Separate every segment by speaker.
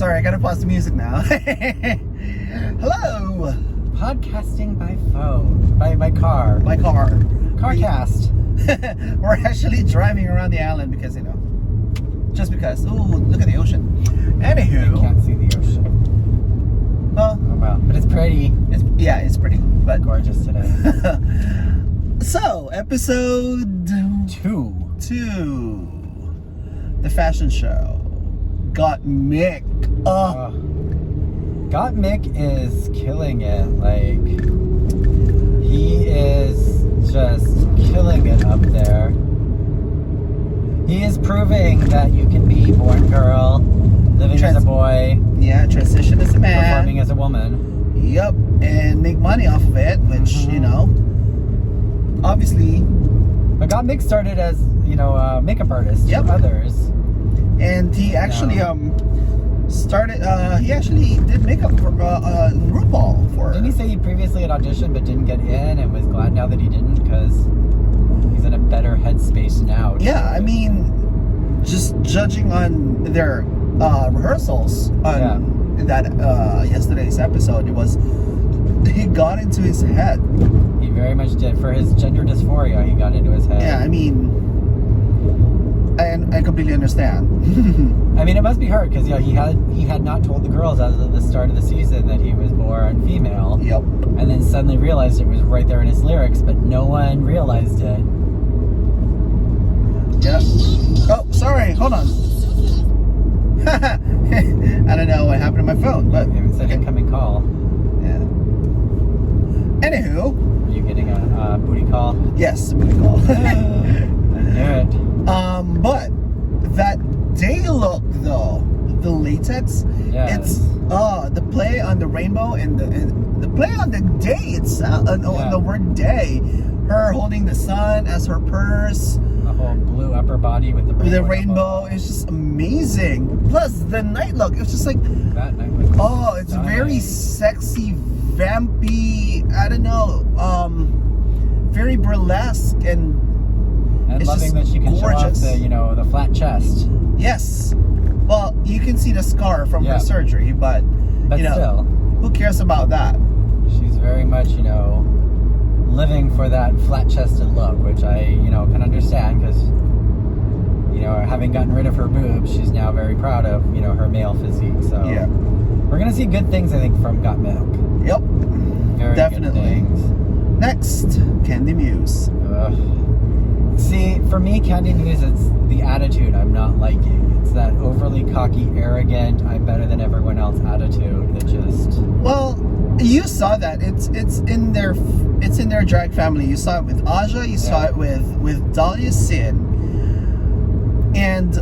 Speaker 1: sorry, I gotta pause the music now. Hello!
Speaker 2: Podcasting by phone. By car.
Speaker 1: My car.
Speaker 2: Carcast.
Speaker 1: We're actually driving around the island because, just because. Ooh, look at the ocean. Anywho.
Speaker 2: You can't see the ocean.
Speaker 1: Well,
Speaker 2: Oh, wow. But it's pretty.
Speaker 1: It's pretty. But
Speaker 2: Gorgeous today.
Speaker 1: So, episode
Speaker 2: 2.
Speaker 1: 2. The fashion show. Got Mick.
Speaker 2: Got Mick is killing it. Like, he is just killing it up there. He is proving that you can be born girl, living as a boy,
Speaker 1: Transition as a man,
Speaker 2: performing as a woman.
Speaker 1: Yep, and make money off of it, which obviously.
Speaker 2: But Got Mick started as a makeup artist to others,
Speaker 1: and he actually started. He actually did makeup for Rupaul.
Speaker 2: Didn't he say he previously had auditioned but didn't get in, and was glad now that he didn't because he's in a better headspace now?
Speaker 1: Yeah, I mean, just judging on their rehearsals on that yesterday's episode, he got into his head.
Speaker 2: He very much did. For his gender dysphoria, he got into his head.
Speaker 1: Yeah, I mean, I completely understand.
Speaker 2: I mean, it must be hard because he had not told the girls as of the start of the season that he was born female.
Speaker 1: Yep.
Speaker 2: And then suddenly realized it was right there in his lyrics, but no one realized it.
Speaker 1: Yeah. Oh, sorry. Hold on. I don't know what happened to my phone, but
Speaker 2: It said incoming call.
Speaker 1: Yeah. Anywho.
Speaker 2: Are you getting a booty call?
Speaker 1: Yes, a booty call.
Speaker 2: I knew it.
Speaker 1: But that day look though, the latex, it's the play on the rainbow and the play on the day itself, on the word day. Her holding the sun as her purse.
Speaker 2: The whole blue upper body with the
Speaker 1: rainbow is just amazing. Plus the night look, it's just like
Speaker 2: that night look.
Speaker 1: Oh, it's very sexy, vampy. I don't know, very burlesque and it's
Speaker 2: loving that she can
Speaker 1: gorgeous.
Speaker 2: show off the flat chest.
Speaker 1: Yes. Well, you can see the scar from her surgery, but
Speaker 2: still,
Speaker 1: who cares about that?
Speaker 2: She's very much living for that flat-chested look, which I can understand because having gotten rid of her boobs, she's now very proud of her male physique. So we're gonna see good things, I think, from Got Milk.
Speaker 1: Yep,
Speaker 2: very
Speaker 1: definitely.
Speaker 2: Good things.
Speaker 1: Next, Candy Muse.
Speaker 2: See, for me, Candy Muse, it's the attitude I'm not liking. It's that overly cocky, arrogant, I'm better than everyone else attitude that just.
Speaker 1: Well, you saw that it's in their drag family. You saw it with Aja. You saw it with Dahlia Sin, and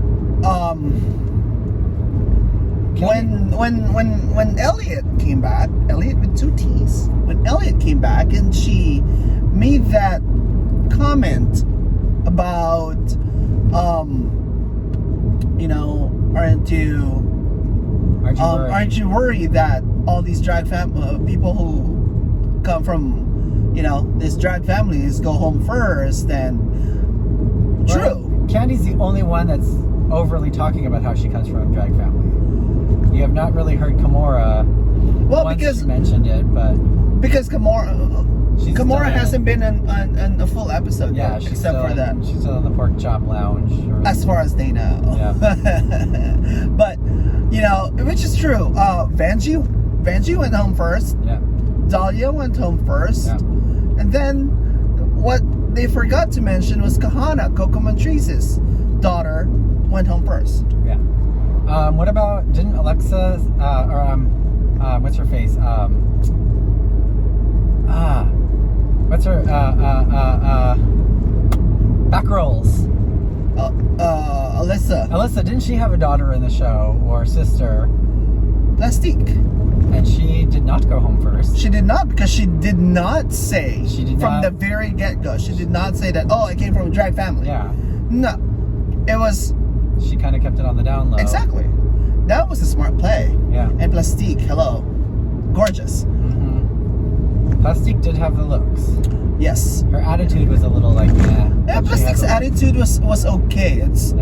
Speaker 1: when Elliot came back, Elliot with 2 T's. When Elliot came back and she made that comment about aren't you worried that all these drag people who come from this drag families go home first? Then true.
Speaker 2: Candy's the only one that's overly talking about how she comes from a drag family. You have not really heard Kimora. Because she mentioned it, but
Speaker 1: because Kimora hasn't been on a full episode yet, except for that.
Speaker 2: She's still in the pork chop lounge.
Speaker 1: As far as they know.
Speaker 2: Yeah.
Speaker 1: But, which is true. Vanjie went home first.
Speaker 2: Yeah.
Speaker 1: Dahlia went home first.
Speaker 2: Yeah.
Speaker 1: And then what they forgot to mention was Kahana, Coco Montrese's daughter, went home first.
Speaker 2: Yeah. What about, didn't Alexa, what's her face? What's her, back rolls.
Speaker 1: Alyssa,
Speaker 2: didn't she have a daughter in the show, or sister?
Speaker 1: Plastique.
Speaker 2: And she did not go home first.
Speaker 1: She did not, because she did not say from the very get-go. She did not say that, I came from a drag family.
Speaker 2: Yeah.
Speaker 1: No. It was...
Speaker 2: She kind of kept it on the down low.
Speaker 1: Exactly. That was a smart play.
Speaker 2: Yeah.
Speaker 1: And Plastique, hello. Gorgeous.
Speaker 2: Mm-hmm. Plastique did have the looks.
Speaker 1: Yes.
Speaker 2: Her attitude was a little like,
Speaker 1: Yeah, Plastique's attitude was okay. It's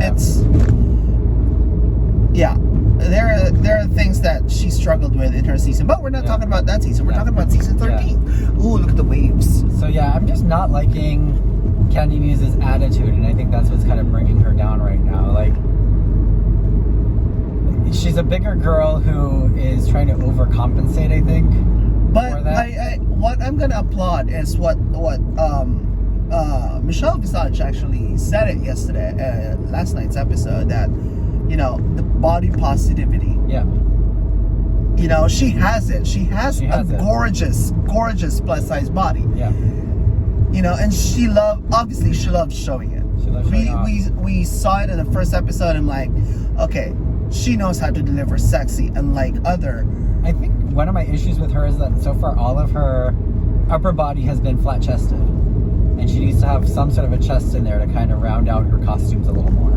Speaker 1: there are things that she struggled with in her season, but we're not talking about that season. We're talking about season 13. Ooh, look at the waves.
Speaker 2: So yeah, I'm just not liking Candy Muse's attitude, and I think that's what's kind of bringing her down right now. Like, she's a bigger girl who is trying to overcompensate, I think.
Speaker 1: But what I'm gonna applaud is what Michelle Visage actually said it yesterday, last night's episode, that the body positivity.
Speaker 2: Yeah.
Speaker 1: She has it. She has a gorgeous plus size body.
Speaker 2: Yeah.
Speaker 1: And she loves showing it. We saw it in the first episode. I'm like, okay, she knows how to deliver sexy, unlike other.
Speaker 2: I think one of my issues with her is that so far all of her upper body has been flat chested, and she needs to have some sort of a chest in there to kind of round out her costumes a little more.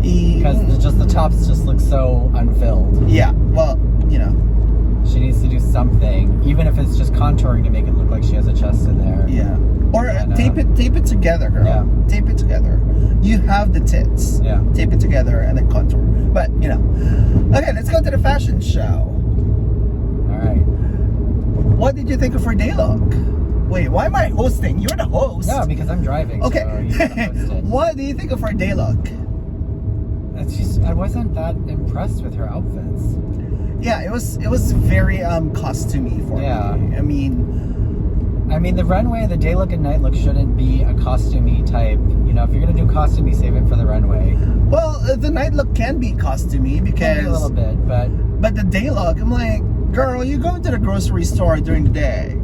Speaker 2: Because the tops just look so unfilled.
Speaker 1: Yeah, well,
Speaker 2: she needs to do something, even if it's just contouring to make it look like she has a chest in there.
Speaker 1: Yeah. Or tape it together, girl. Yeah. Tape it together. You have the tits.
Speaker 2: Yeah.
Speaker 1: Tape it together and then contour. But, Okay, let's go to the fashion show.
Speaker 2: All right.
Speaker 1: What did you think of her day look? Wait, why am I hosting? You're the host.
Speaker 2: No, because I'm driving.
Speaker 1: Okay.
Speaker 2: So you gotta host it.
Speaker 1: What do you think of her day look?
Speaker 2: I wasn't that impressed with her outfits.
Speaker 1: Yeah, it was very costumey for me. I mean,
Speaker 2: the runway, the day look and night look shouldn't be a costumey type. If you're gonna do costumey, save it for the runway.
Speaker 1: Well, the night look can be costumey because
Speaker 2: a little bit,
Speaker 1: but the day look, I'm like, girl, you go to the grocery store during the day,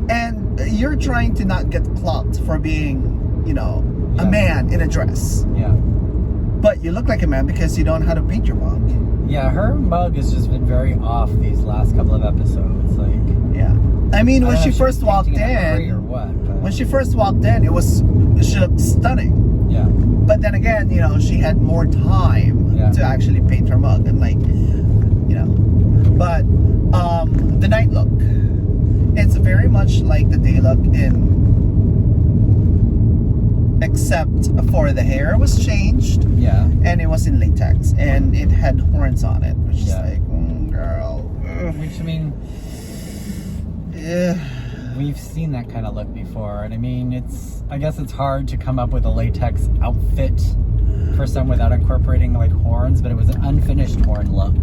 Speaker 1: and you're trying to not get clocked for being, a man in a dress.
Speaker 2: Yeah.
Speaker 1: But you look like a man because you don't know how to paint your mug.
Speaker 2: Yeah, her mug has just been very off these last couple of episodes.
Speaker 1: Yeah. I mean, when she first walked in,
Speaker 2: when
Speaker 1: she first walked in, she looked stunning.
Speaker 2: Yeah.
Speaker 1: But then again, she had more time to actually paint her mug and But the night look, it's very much like the day look except for the hair was changed.
Speaker 2: Yeah.
Speaker 1: And it was in latex and it had horns on it, which is like, girl.
Speaker 2: Which, we've seen that kind of look before, and I guess it's hard to come up with a latex outfit for some without incorporating horns, but it was an unfinished horn look.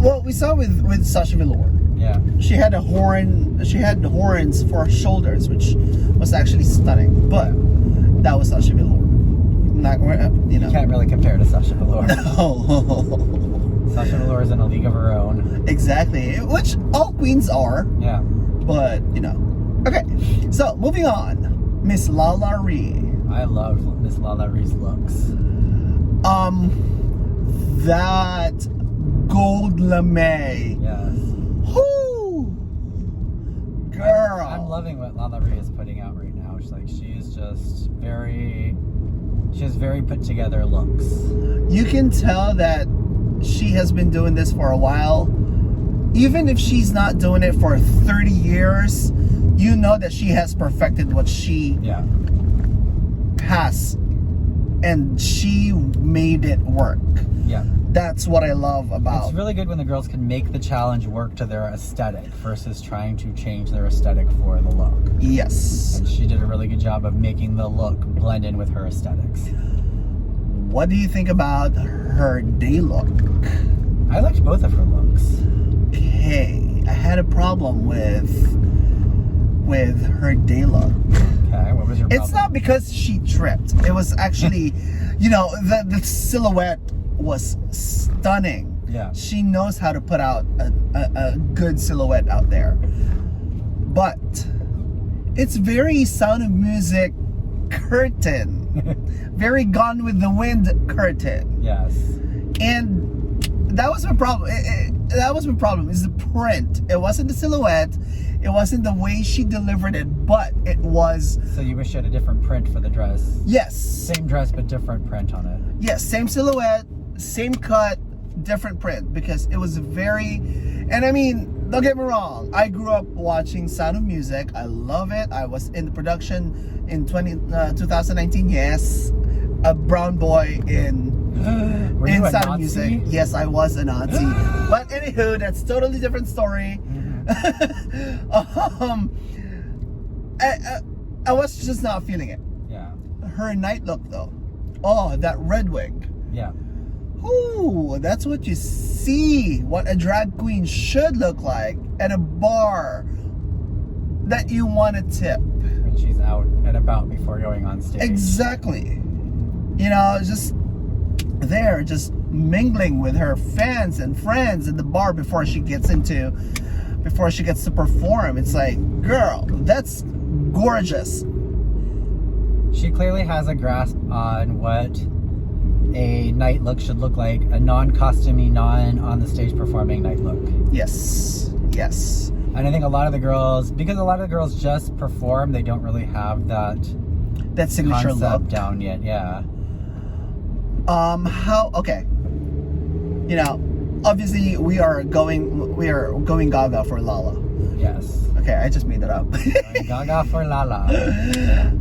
Speaker 1: Well, we saw with Sasha Velour.
Speaker 2: Yeah.
Speaker 1: She had the horns for her shoulders, which was actually stunning. But that was Sasha Velour. You
Speaker 2: can't really compare to Sasha Velour.
Speaker 1: No.
Speaker 2: Sasha Velour is in a league of her own.
Speaker 1: Exactly, which all queens are.
Speaker 2: Yeah.
Speaker 1: But, Okay, so moving on. Miss Lala Ree.
Speaker 2: I love Miss Lala Ree's looks.
Speaker 1: That gold lame.
Speaker 2: Yes.
Speaker 1: Whoo! Girl.
Speaker 2: I'm loving what Lala Ree is putting out right now. She has very put together looks.
Speaker 1: You can tell that she has been doing this for a while. Even if she's not doing it for 30 years, you know that she has perfected what she has. And she made it work.
Speaker 2: Yeah.
Speaker 1: That's what I love about.
Speaker 2: It's really good when the girls can make the challenge work to their aesthetic versus trying to change their aesthetic for the look.
Speaker 1: Yes.
Speaker 2: And she did a really good job of making the look blend in with her aesthetics.
Speaker 1: What do you think about her day look?
Speaker 2: I liked both of her looks.
Speaker 1: Okay, I had a problem with her day look.
Speaker 2: Okay, what was your problem?
Speaker 1: It's not because she tripped. It was actually, the silhouette was stunning.
Speaker 2: Yeah.
Speaker 1: She knows how to put out a good silhouette out there. But it's very Sound of Music curtain. Very Gone with the Wind curtain.
Speaker 2: Yes.
Speaker 1: And that was my problem. That was my problem, is the print. It wasn't the silhouette. It wasn't the way she delivered it, but it was...
Speaker 2: So you wish you had a different print for the dress?
Speaker 1: Yes.
Speaker 2: Same dress, but different print on it?
Speaker 1: Yes, same silhouette, same cut, different print, because it was very... And don't get me wrong, I grew up watching Sound of Music. I love it. I was in the production in 2019, yes. A brown boy in
Speaker 2: Were you
Speaker 1: in
Speaker 2: a
Speaker 1: Sound of
Speaker 2: Nazi?
Speaker 1: Music. Yes, I was a Nazi. But anywho, that's totally different story. I was just not feeling it.
Speaker 2: Yeah.
Speaker 1: Her night look though. Oh, that red wig.
Speaker 2: Yeah.
Speaker 1: Ooh, that's what you see. What a drag queen should look like at a bar that you want to tip.
Speaker 2: When she's out and about before going on stage.
Speaker 1: Exactly. You know, just there, just mingling with her fans and friends in the bar before she gets to perform. It's like, girl, that's gorgeous.
Speaker 2: She clearly has a grasp on what a night look should look like, a non-costumey, non-on-the-stage performing night look.
Speaker 1: Yes, yes.
Speaker 2: And I think a lot of the girls, because a lot of the girls just perform, they don't really have that
Speaker 1: signature
Speaker 2: concept
Speaker 1: look
Speaker 2: down yet. Yeah.
Speaker 1: Okay. You know, obviously we are going gaga for Lala.
Speaker 2: Yes.
Speaker 1: Okay, I just made that up.
Speaker 2: Gaga for Lala.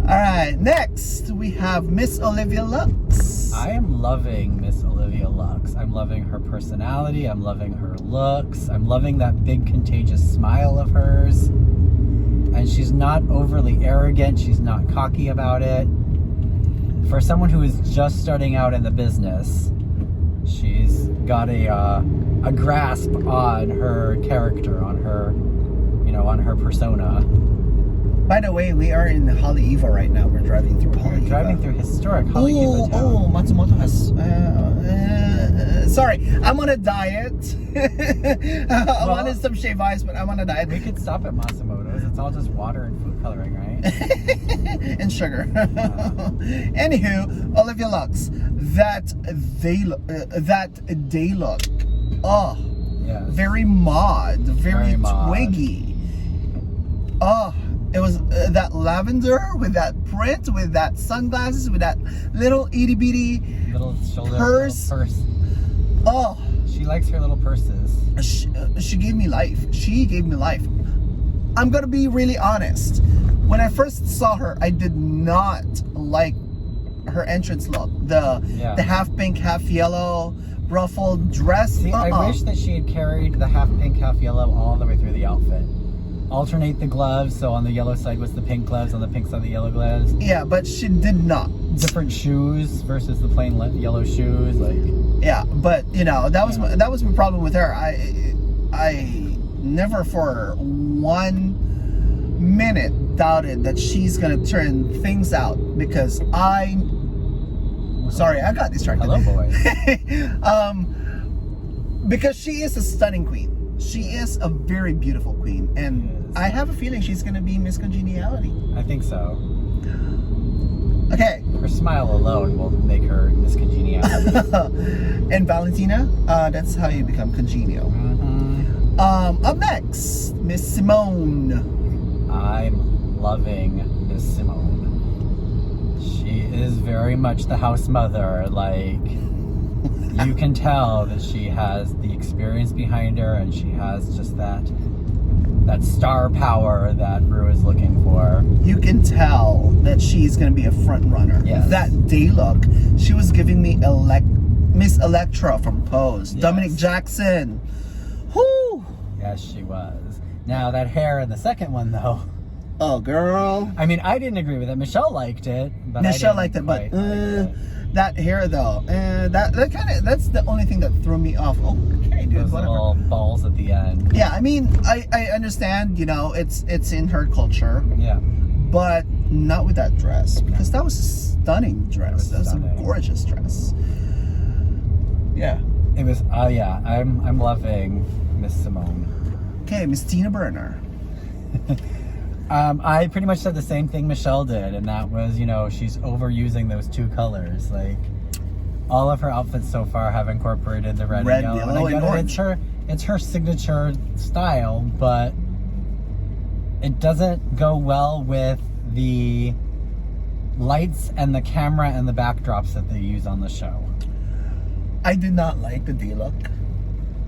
Speaker 1: Alright, next we have Miss Olivia Lux.
Speaker 2: I am loving Miss Olivia Lux. I'm loving her personality. I'm loving her looks. I'm loving that big contagious smile of hers. And she's not overly arrogant. She's not cocky about it. For someone who is just starting out in the business, she's got a grasp on her character, on her, on her persona.
Speaker 1: By the way, we are in Haleiwa right now. We're driving through Haleiwa.
Speaker 2: We're driving through historic Haleiwa town.
Speaker 1: Oh, Matsumoto has... sorry, I'm on a diet. I wanted some shave ice, but I'm on a diet.
Speaker 2: We could stop at Matsumoto's. It's all just water and food coloring, right?
Speaker 1: And sugar. Anywho, Olivia Lux. That day look. Oh,
Speaker 2: yes.
Speaker 1: Very mod. Very
Speaker 2: mod.
Speaker 1: twiggy. Oh, it was that lavender with that print, with that sunglasses, with that little itty bitty
Speaker 2: little shoulder
Speaker 1: purse.
Speaker 2: Little purse.
Speaker 1: Oh,
Speaker 2: she likes her little purses.
Speaker 1: She gave me life. She gave me life. I'm gonna be really honest. When I first saw her, I did not like her entrance look. The half pink, half yellow ruffled dress.
Speaker 2: See, I wish that she had carried the half pink, half yellow all the way through the outfit. Alternate the gloves, so on the yellow side was the pink gloves, on the pink side the yellow gloves.
Speaker 1: Yeah, but she did not.
Speaker 2: Different shoes versus the plain yellow shoes, like.
Speaker 1: Yeah, but that was my problem with her. I never for 1 minute doubted that she's gonna turn things out because sorry, I got distracted.
Speaker 2: Hello, boy.
Speaker 1: Because she is a stunning queen. She is a very beautiful queen, and I have a feeling she's gonna be Miss Congeniality.
Speaker 2: I think so.
Speaker 1: Okay.
Speaker 2: Her smile alone will make her Miss Congeniality.
Speaker 1: And Valentina, that's how you become congenial.
Speaker 2: Mm-hmm.
Speaker 1: Up next, Miss Simone.
Speaker 2: I'm loving Miss Simone. She is very much the house mother. Like, you can tell that she has the experience behind her, and she has just that star power that Rue is looking for.
Speaker 1: You can tell that she's going to be a front runner.
Speaker 2: Yes.
Speaker 1: That day look, she was giving me Miss Electra from Pose. Yes. Dominic Jackson. Whoo!
Speaker 2: Yes, she was. Now, that hair in the second one, though.
Speaker 1: Oh, girl.
Speaker 2: I mean, I didn't agree with it. Michelle liked it, but
Speaker 1: Michelle liked it, but that hair though, that's the only thing that threw me off. Okay, dude.
Speaker 2: Those little balls at the end.
Speaker 1: Yeah, I mean, I understand. It's in her culture.
Speaker 2: Yeah.
Speaker 1: But not with that dress, because that was a stunning dress. That was a gorgeous dress. Yeah.
Speaker 2: It was. Yeah. I'm loving Miss Simone.
Speaker 1: Okay, Miss Tina Burner.
Speaker 2: I pretty much said the same thing Michelle did, and that was, she's overusing those two colors. Like, all of her outfits so far have incorporated the red and yellow. And orange. It's her signature style, but it doesn't go well with the lights and the camera and the backdrops that they use on the show.
Speaker 1: I did not like the day look.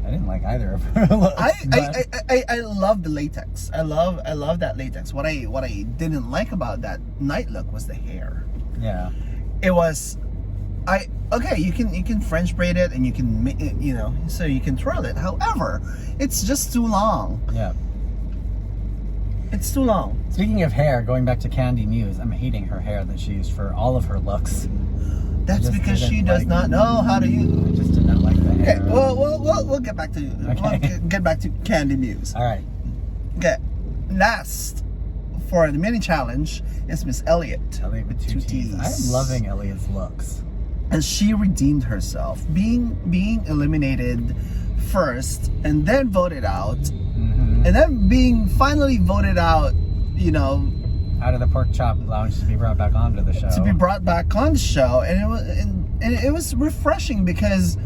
Speaker 2: I didn't like either of her looks.
Speaker 1: I love the latex. I love that latex. What I didn't like about that night look was the hair.
Speaker 2: Yeah.
Speaker 1: It was you can French braid it and you can so you can twirl it. However, it's just too long.
Speaker 2: Yeah.
Speaker 1: It's too long.
Speaker 2: Speaking of hair, going back to Candy Muse, I'm hating her hair that she used for all of her looks.
Speaker 1: That's because she does not know how to use.
Speaker 2: I just did not like the hair.
Speaker 1: Okay, we'll get back to we'll get back to Candy Muse.
Speaker 2: All right.
Speaker 1: Okay, last for the mini challenge is Miss Elliot.
Speaker 2: Elliot with two T's. I'm loving Elliot's looks.
Speaker 1: And she redeemed herself, being eliminated first, and then voted out, and then being finally voted out.
Speaker 2: Out of the pork chop lounge to be brought back onto the show.
Speaker 1: To be brought back on the show, and it was refreshing because,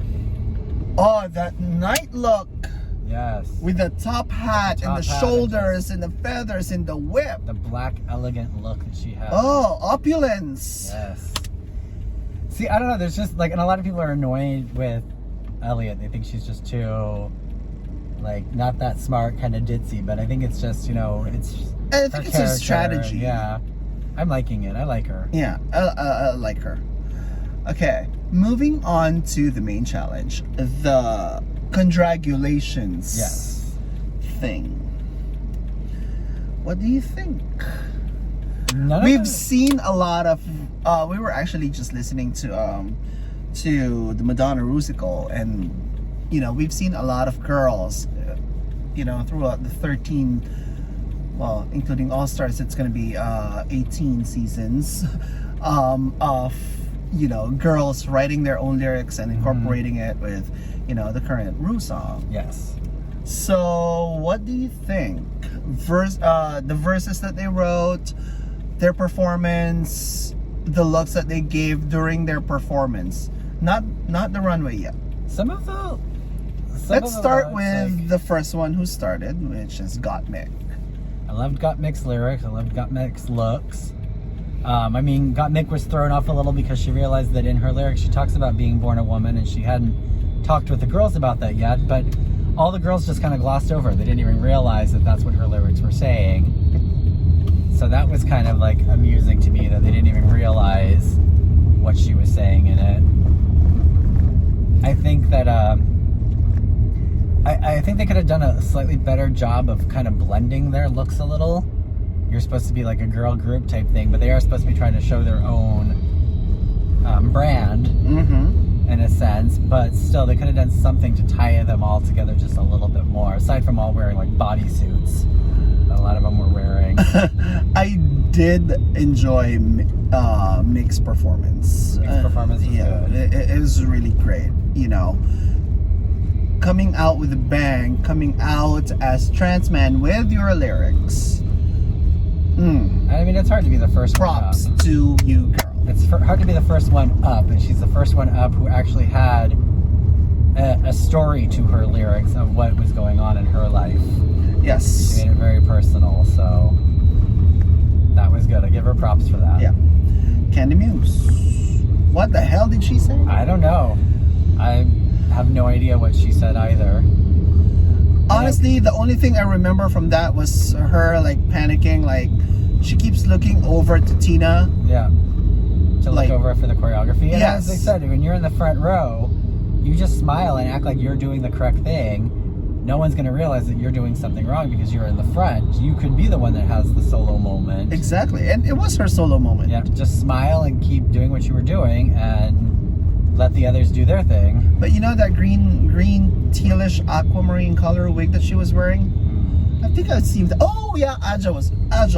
Speaker 1: that night look.
Speaker 2: Yes.
Speaker 1: With the top hat and the shoulders and the feathers and the whip.
Speaker 2: The black elegant look that she has.
Speaker 1: Oh, opulence.
Speaker 2: Yes. See, I don't know. There's just and a lot of people are annoyed with Elliot. They think she's just too, not that smart, kind of ditzy. But I think it's just, it's.
Speaker 1: I think it's a strategy.
Speaker 2: Yeah. I'm liking it. I like her.
Speaker 1: Yeah, I like her. Okay, moving on to the main challenge, the Condragulations thing. What do you think? We've seen a lot of. We were actually just listening to the Madonna Rusical, and we've seen a lot of girls, throughout the 13. Well, including All Stars, it's going to be 18 seasons of girls writing their own lyrics and incorporating it with the current Ru song.
Speaker 2: Yes.
Speaker 1: So, what do you think? The verses that they wrote, their performance, the looks that they gave during their performance, not the runway yet. Let's start with the first one who started, which is Got Mick.
Speaker 2: I loved Got Mick's lyrics. I loved Got Mick's looks. Got Mick was thrown off a little because she realized that in her lyrics she talks about being born a woman, and she hadn't talked with the girls about that yet. But all the girls just kind of glossed over it. They didn't even realize that that's what her lyrics were saying. So that was kind of amusing to me that they didn't even realize what she was saying in it. I think that I think they could have done a slightly better job of kind of blending their looks a little. You're supposed to be a girl group type thing, but they are supposed to be trying to show their own brand in a sense. But still, they could have done something to tie them all together just a little bit more. Aside from all wearing bodysuits that a lot of them were wearing.
Speaker 1: I did enjoy Mick's performance.
Speaker 2: Mick's performance was good.
Speaker 1: It was really great. Coming out with a bang, coming out as trans man with your lyrics.
Speaker 2: It's hard to be the first
Speaker 1: Props
Speaker 2: one up.
Speaker 1: To you, girl.
Speaker 2: It's hard to be the first one up, and she's the first one up who actually had a story to her lyrics of what was going on in her life.
Speaker 1: Yes.
Speaker 2: She made it very personal, so that was good. I give her props for that.
Speaker 1: Yeah. Candy Muse. What the hell did she say?
Speaker 2: I don't know. I have no idea what she said either.
Speaker 1: Honestly, the only thing I remember from that was her panicking, she keeps looking over to Tina.
Speaker 2: Yeah. To look over for the choreography. And
Speaker 1: yes.
Speaker 2: As I said, when you're in the front row, you just smile and act like you're doing the correct thing. No one's going to realize that you're doing something wrong because you're in the front. You could be the one that has the solo moment.
Speaker 1: Exactly. And it was her solo moment.
Speaker 2: You have to just smile and keep doing what you were doing and let the others do their thing.
Speaker 1: But that green tealish aquamarine color wig that she was wearing? I think I've seen that. Oh yeah, Aja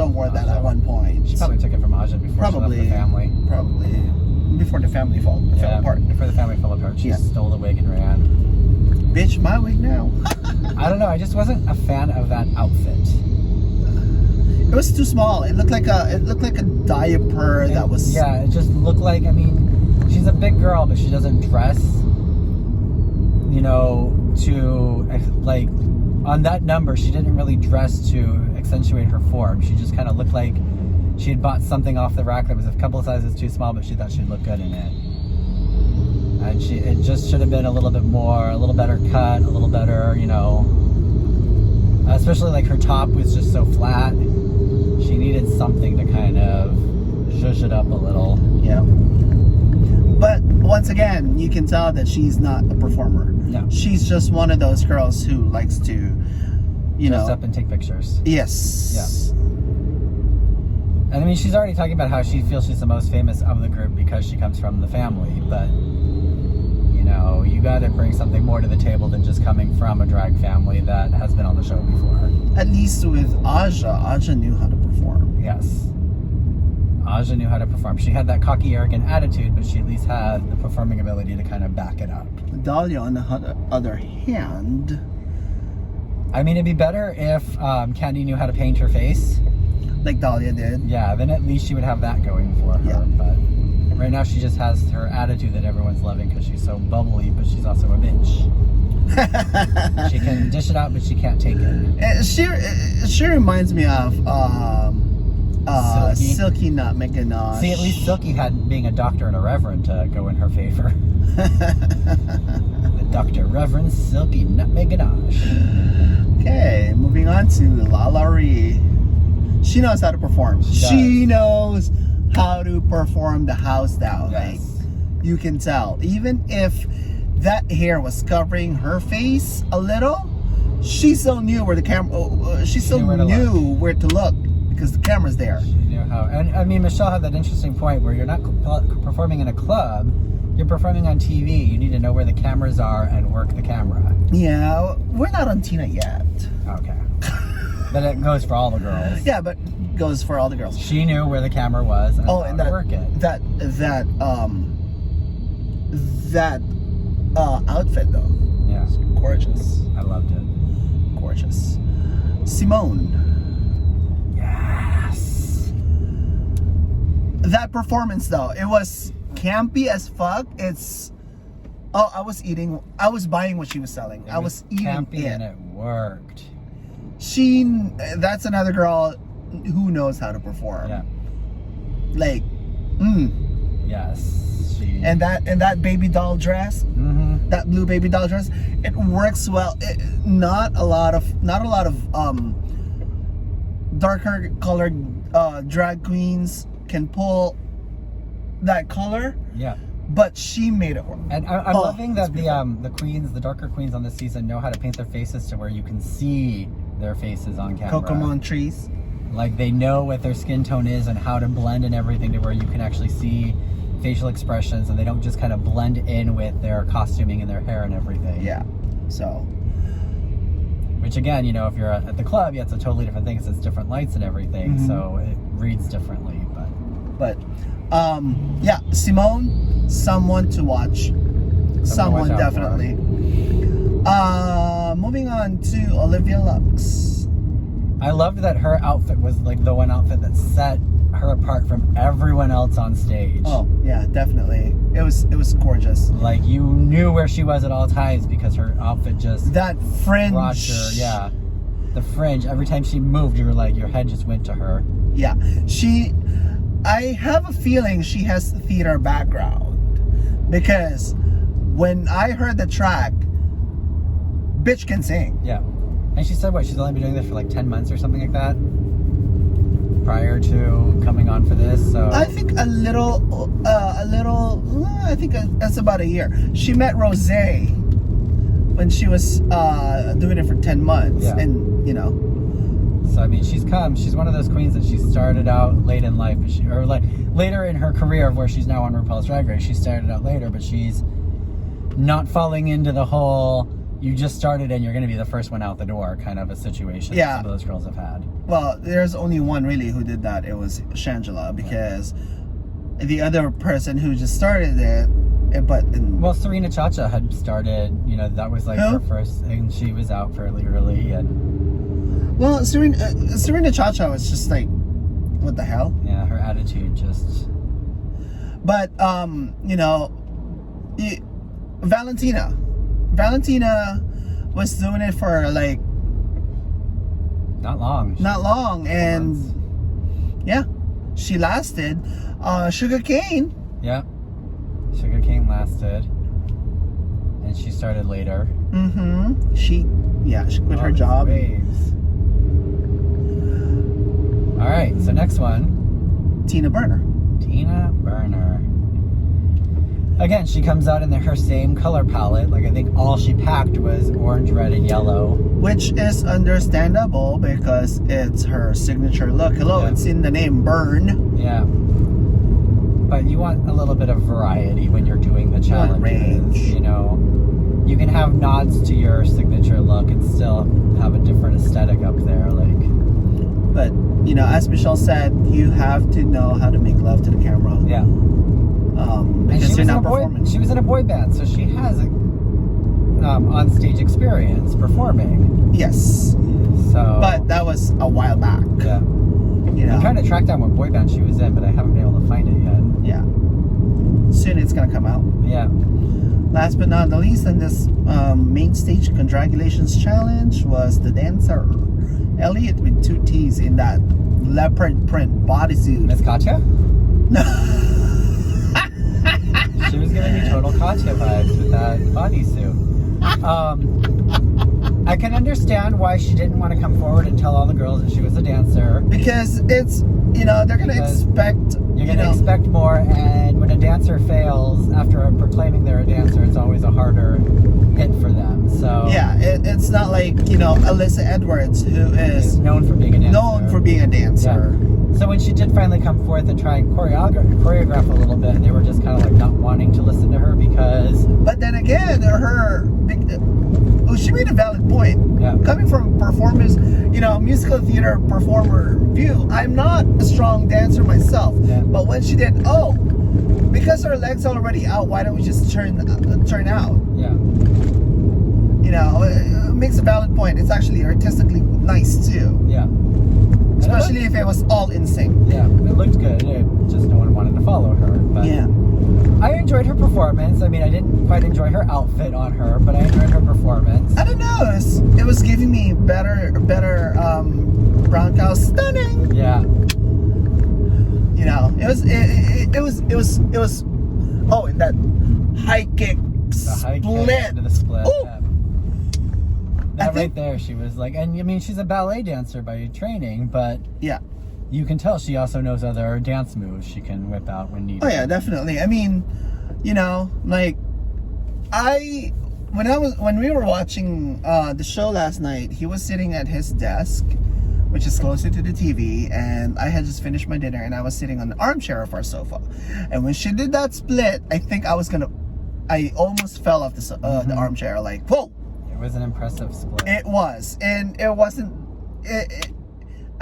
Speaker 1: wore that at one point.
Speaker 2: She probably took it from Aja before she left the family.
Speaker 1: Probably. Before the family fell apart.
Speaker 2: Before the family fell apart. She stole the wig and ran.
Speaker 1: Bitch, my wig now.
Speaker 2: I don't know, I just wasn't a fan of that outfit.
Speaker 1: It was too small. It looked like a diaper that was.
Speaker 2: Yeah, it just looked like. She's a big girl, but she doesn't dress. To on that number, she didn't really dress to accentuate her form. She just kind of looked like she had bought something off the rack that was a couple of sizes too small, but she thought she'd look good in it. And it just should have been a little bit more, a little better cut, a little better, especially her top was just so flat. She needed something to kind of zhuzh it up a little.
Speaker 1: Yeah. But once again, you can tell that she's not a performer.
Speaker 2: No.
Speaker 1: She's just one of those girls who likes to,
Speaker 2: dress up and take pictures.
Speaker 1: Yes.
Speaker 2: Yeah. And I mean, she's already talking about how she feels she's the most famous of the group because she comes from the family. But, you got to bring something more to the table than just coming from a drag family that has been on the show before.
Speaker 1: At least with Aja knew how to perform.
Speaker 2: Yes. Aja knew how to perform. She had that cocky, arrogant attitude, but she at least had the performing ability to kind of back it up.
Speaker 1: Dahlia, on the other hand...
Speaker 2: I mean, it'd be better if Candy knew how to paint her face.
Speaker 1: Like Dahlia did.
Speaker 2: Yeah, then at least she would have that going for her.
Speaker 1: Yeah.
Speaker 2: But right now she just has her attitude that everyone's loving because she's so bubbly, but she's also a bitch. She can dish it out, but she can't take it.
Speaker 1: She reminds me of Silky Nutmeg Ganache.
Speaker 2: See, at least Silky had being a doctor and a reverend to go in her favor. The Dr. Reverend Silky Nutmeg Ganache.
Speaker 1: Okay, moving on to Lalaurie. She knows how to perform. She knows how to perform the house down.
Speaker 2: Yes.
Speaker 1: Like, you can tell. Even if that hair was covering her face a little, she still knew where the camera. She still knew where to look because the camera's there.
Speaker 2: She knew how. And I mean, Michelle had that interesting point where you're not performing in a club. You're performing on TV. You need to know where the cameras are and work the camera.
Speaker 1: Yeah, we're not on Tina yet.
Speaker 2: Okay. But it goes for all the girls.
Speaker 1: Yeah, but it goes for all the girls.
Speaker 2: She knew where the camera was and how to work it.
Speaker 1: That outfit though.
Speaker 2: Yeah.
Speaker 1: It's gorgeous.
Speaker 2: I loved it.
Speaker 1: Gorgeous. Simone.
Speaker 2: Yes.
Speaker 1: That performance though, it was campy as fuck. I was buying what she was selling. I was eating
Speaker 2: campy
Speaker 1: it.
Speaker 2: And it worked.
Speaker 1: That's another girl who knows how to perform.
Speaker 2: Yeah.
Speaker 1: Like,
Speaker 2: Yes.
Speaker 1: And that baby doll dress, that blue baby doll dress, it works well. Not a lot of darker colored drag queens can pull that color.
Speaker 2: Yeah.
Speaker 1: But she made it work.
Speaker 2: And I'm loving that the queens, the darker queens on this season, know how to paint their faces to where you can see their faces on camera.
Speaker 1: Kokomon trees.
Speaker 2: Like they know what their skin tone is and how to blend and everything to where you can actually see facial expressions, and they don't just kind of blend in with their costuming and their hair and everything.
Speaker 1: Yeah. So.
Speaker 2: Which again, if you're at the club, yeah, it's a totally different thing because it's different lights and everything, so it reads differently. But
Speaker 1: yeah, Simone, someone to watch. Someone definitely. Moving on to Olivia Lux.
Speaker 2: I loved that her outfit was like the one outfit that set her apart from everyone else on stage.
Speaker 1: Oh yeah, definitely. It was gorgeous.
Speaker 2: Like you knew where she was at all times because her outfit just
Speaker 1: that fringe.
Speaker 2: Brought her, yeah, the fringe. Every time she moved, you were like, your head just went to her.
Speaker 1: Yeah, I have a feeling she has the theater background because when I heard the track, bitch can sing.
Speaker 2: Yeah, and she said she's only been doing this for like 10 months or something like that prior to coming on for this. So
Speaker 1: I think a little. I think that's about a year. She met Rosé when she was doing it for 10 months, and
Speaker 2: So I mean, she's one of those queens that she started out late in life, or like later in her career, where she's now on RuPaul's Drag Race. She started out later, but she's not falling into the whole you just started and you're going to be the first one out the door kind of a situation.
Speaker 1: Yeah,
Speaker 2: some of those girls have had.
Speaker 1: Well, there's only one really who did that. It was Shangela, because the other person who just started it, well,
Speaker 2: Serena Chacha had started. That was like her first, and she was out fairly early and.
Speaker 1: Well, Serena Chacha was just like, what the hell?
Speaker 2: Yeah, her attitude just.
Speaker 1: But Valentina was doing it for like.
Speaker 2: Not long,
Speaker 1: and yeah, she lasted. Sugar Cane.
Speaker 2: Yeah, Sugar Cane lasted, and she started later.
Speaker 1: She quit her job.
Speaker 2: Waves. All right, so next one.
Speaker 1: Tina Burner.
Speaker 2: again, she comes out in her same color palette. Like, I think all she packed was orange, red, and yellow.
Speaker 1: Which is understandable because it's her signature look. Hello,
Speaker 2: Yeah.
Speaker 1: it's in the name, Burn.
Speaker 2: Yeah. But you want a little bit of variety when you're doing the challenges.
Speaker 1: Range.
Speaker 2: You know, you can have nods to your signature look and still have a different aesthetic up there. Like,
Speaker 1: But, you know, as Michelle said, you have to know how to make love to the camera.
Speaker 2: yeah. And
Speaker 1: Because
Speaker 2: she
Speaker 1: you're
Speaker 2: was,
Speaker 1: not performing.
Speaker 2: she was in a boy band, so she has on-stage experience performing.
Speaker 1: Yes.
Speaker 2: So,
Speaker 1: But that was a while back.
Speaker 2: yeah.
Speaker 1: You know?
Speaker 2: I'm trying to track down what boy band she was in, but I haven't been able to find it yet.
Speaker 1: Yeah. Soon it's going to come out.
Speaker 2: Yeah.
Speaker 1: Last but not the least, in this main stage Condragulations challenge was the dancer Elliot with 2 T's in that leopard print bodysuit.
Speaker 2: Miss Katya?
Speaker 1: No.
Speaker 2: She was giving me total Katya vibes with that bodysuit. I can understand why she didn't want to come forward and tell all the girls that she was a dancer.
Speaker 1: Because it's, you know, they're going to
Speaker 2: Because
Speaker 1: expect,
Speaker 2: You're going to expect more, and when a dancer fails after proclaiming they're a dancer, it's always a harder hit for them. So
Speaker 1: yeah, it's not like, you know, Alyssa Edwards, who
Speaker 2: she's
Speaker 1: is
Speaker 2: known for being a dancer.
Speaker 1: known for being a dancer.
Speaker 2: Yeah. So when she did finally come forth and try and choreograph a little bit, they were just kind of like not wanting to listen to her because...
Speaker 1: But then again, she made a valid point.
Speaker 2: Yeah.
Speaker 1: Coming from performance, you know, musical theater performer view, I'm not a strong dancer myself.
Speaker 2: Yeah.
Speaker 1: But when she did, because her legs are already out, why don't we just turn out?
Speaker 2: Yeah.
Speaker 1: You know, it makes a valid point. It's actually artistically nice too.
Speaker 2: Yeah.
Speaker 1: Especially if it was all in sync.
Speaker 2: Yeah, it looked good. Just no one wanted to follow her. But
Speaker 1: Yeah.
Speaker 2: I enjoyed her performance. I mean, I didn't quite enjoy her outfit on her, but I enjoyed her performance.
Speaker 1: I don't know. It was giving me better brown cow stunning.
Speaker 2: Yeah.
Speaker 1: You know, it was. Oh, and that high kick
Speaker 2: The high
Speaker 1: split.
Speaker 2: kick into the split.
Speaker 1: Ooh.
Speaker 2: Yeah.
Speaker 1: I
Speaker 2: That right
Speaker 1: think-
Speaker 2: there, she was like, and I mean, she's a ballet dancer by training, but
Speaker 1: Yeah.
Speaker 2: you can tell she also knows other dance moves she can whip out when needed.
Speaker 1: Oh yeah, definitely. I mean, you know, like when we were watching the show last night, he was sitting at his desk, which is closer to the TV, and I had just finished my dinner and I was sitting on the armchair of our sofa. And when she did that split, I think I almost fell off the armchair, like, whoa.
Speaker 2: It was an impressive split.
Speaker 1: It was, and it wasn't.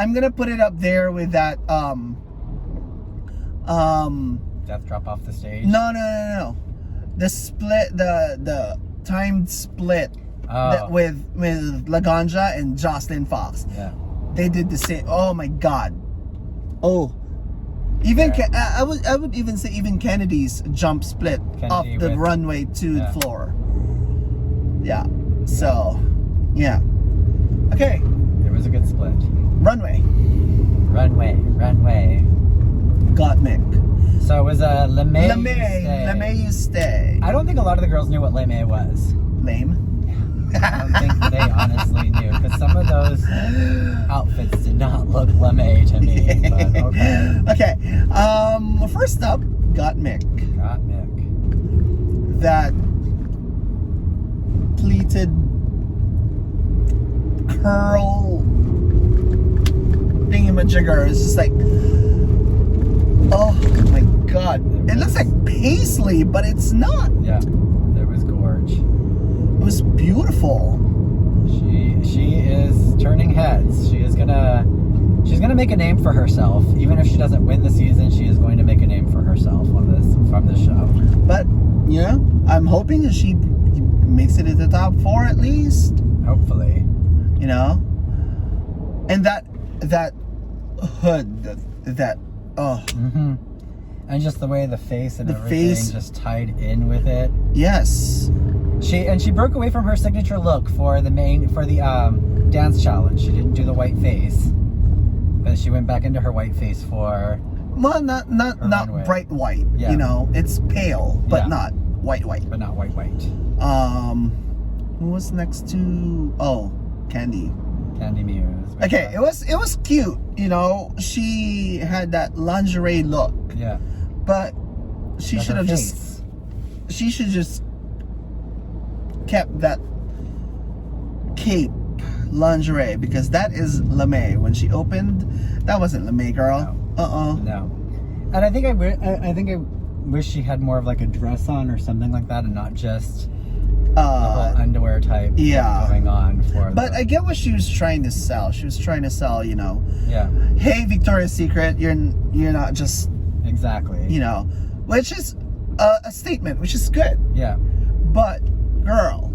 Speaker 1: I'm gonna put it up there with that.
Speaker 2: Death drop off the stage.
Speaker 1: No. The split, the timed split with Laganja and Jocelyn Fox.
Speaker 2: Yeah.
Speaker 1: They did the same. Oh my God. Oh. Even
Speaker 2: Yeah.
Speaker 1: I would even say even Kennedy's jump split off
Speaker 2: Kennedy
Speaker 1: the
Speaker 2: with-
Speaker 1: runway to
Speaker 2: Yeah.
Speaker 1: the floor. Yeah. So, yeah. Okay.
Speaker 2: It was a good split.
Speaker 1: Runway.
Speaker 2: Runway.
Speaker 1: Got Mick.
Speaker 2: So it was a LeMay.
Speaker 1: LeMay, you stay.
Speaker 2: I don't think a lot of the girls knew what LeMay was.
Speaker 1: Lame.
Speaker 2: I don't think they honestly knew, because some of those outfits did not look LeMay to me. But okay.
Speaker 1: Okay. First up, Got Mick.
Speaker 2: Got Mick.
Speaker 1: That pleated curl thingamajigger is just like, oh my God. It looks like paisley, but it's not.
Speaker 2: Yeah, there was gorge.
Speaker 1: It was beautiful.
Speaker 2: She is turning heads. She's gonna make a name for herself. Even if she doesn't win the season, she is going to make a name for herself from this show.
Speaker 1: But, you know, I'm hoping that she makes it to the top 4 at least.
Speaker 2: Hopefully.
Speaker 1: You know? And that hood, that
Speaker 2: Mm-hmm. And just the way the face and
Speaker 1: The
Speaker 2: everything
Speaker 1: face.
Speaker 2: just tied in with it.
Speaker 1: yes.
Speaker 2: She broke away from her signature look for the dance challenge. She didn't do the white face, but she went back into her white face for.
Speaker 1: Well, not
Speaker 2: runway.
Speaker 1: bright white.
Speaker 2: Yeah.
Speaker 1: You know, it's pale, but
Speaker 2: Yeah.
Speaker 1: not white.
Speaker 2: But not white.
Speaker 1: Who was next to? Oh, Candy.
Speaker 2: Candy Muse.
Speaker 1: Okay, it was cute. You know, she had that lingerie look,
Speaker 2: Yeah.
Speaker 1: but she
Speaker 2: But
Speaker 1: should
Speaker 2: her
Speaker 1: have
Speaker 2: face.
Speaker 1: just. she should just kept that cape lingerie, because that is LeMay. When she opened, that wasn't LeMay, girl.
Speaker 2: No. And I think I wish she had more of like a dress on or something like that, and not just the whole underwear type going on for.
Speaker 1: But I get what she was trying to sell. She was trying to sell, you know.
Speaker 2: Yeah.
Speaker 1: Hey, Victoria's Secret, you're not just
Speaker 2: exactly.
Speaker 1: You know, which is a statement, which is good.
Speaker 2: Yeah.
Speaker 1: But girl.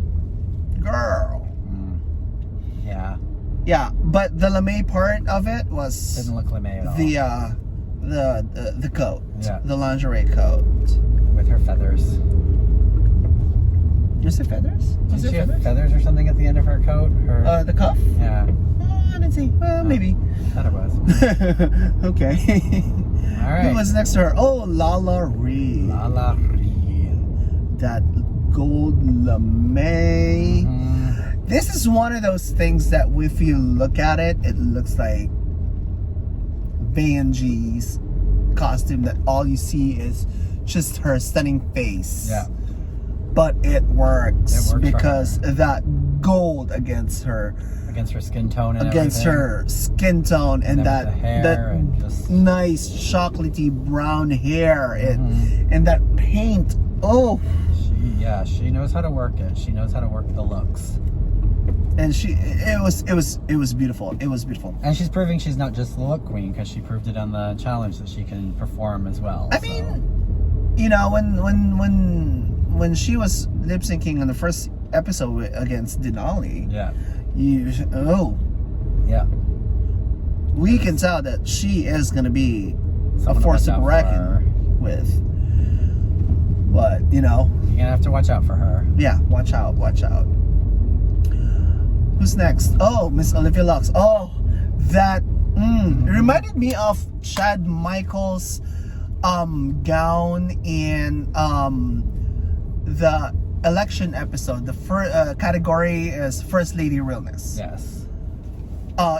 Speaker 2: Yeah.
Speaker 1: Yeah, but the LeMay part of it was
Speaker 2: didn't look LeMay at all.
Speaker 1: The coat.
Speaker 2: Yeah.
Speaker 1: The lingerie coat.
Speaker 2: With her feathers.
Speaker 1: Was it feathers? Was
Speaker 2: Did
Speaker 1: it
Speaker 2: she have feathers or something at the end of her coat?
Speaker 1: The cuff?
Speaker 2: Yeah.
Speaker 1: I didn't see. Well, maybe.
Speaker 2: I thought it was.
Speaker 1: Okay.
Speaker 2: All right.
Speaker 1: Who was next to her? Oh, Lala Ree.
Speaker 2: Lala Ree.
Speaker 1: That gold LeMay.
Speaker 2: Mm-hmm.
Speaker 1: This is one of those things that if you look at it, it looks like Vanjie's costume, that all you see is just her stunning face.
Speaker 2: Yeah.
Speaker 1: But it works,
Speaker 2: It works
Speaker 1: because that gold against her
Speaker 2: skin tone and
Speaker 1: against
Speaker 2: everything.
Speaker 1: her skin tone, and
Speaker 2: then with the hair
Speaker 1: that
Speaker 2: and just...
Speaker 1: nice chocolatey brown hair, and that paint. Oh,
Speaker 2: she knows how to work it. She knows how to work the looks.
Speaker 1: And it was beautiful. It was beautiful.
Speaker 2: And she's proving she's not just the look queen, because she proved it on the challenge that she can perform as well.
Speaker 1: I mean, you know, when she was lip syncing on the first episode against Denali,
Speaker 2: yeah,
Speaker 1: we can tell that she is gonna be
Speaker 2: someone
Speaker 1: a force
Speaker 2: to
Speaker 1: to
Speaker 2: watch out
Speaker 1: reckon with. But you know,
Speaker 2: you're gonna have to watch out for her.
Speaker 1: Yeah, watch out. Who's next? Oh, Miss Olivia Lux. Oh, that it reminded me of Chad Michaels' gown in the election episode. The first category is First Lady Realness.
Speaker 2: Yes.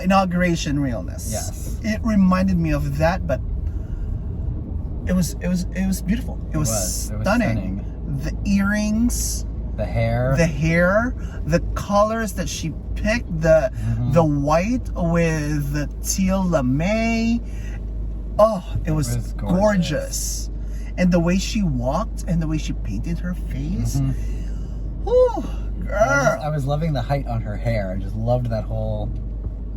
Speaker 1: Inauguration Realness.
Speaker 2: Yes.
Speaker 1: It reminded me of that, but it was beautiful. It was stunning. The earrings,
Speaker 2: the hair,
Speaker 1: the colors that she picked, the white with the teal LeMay. Oh, it was gorgeous. And the way she walked and the way she painted her face. Whew, girl.
Speaker 2: I was loving the height on her hair. I just loved that whole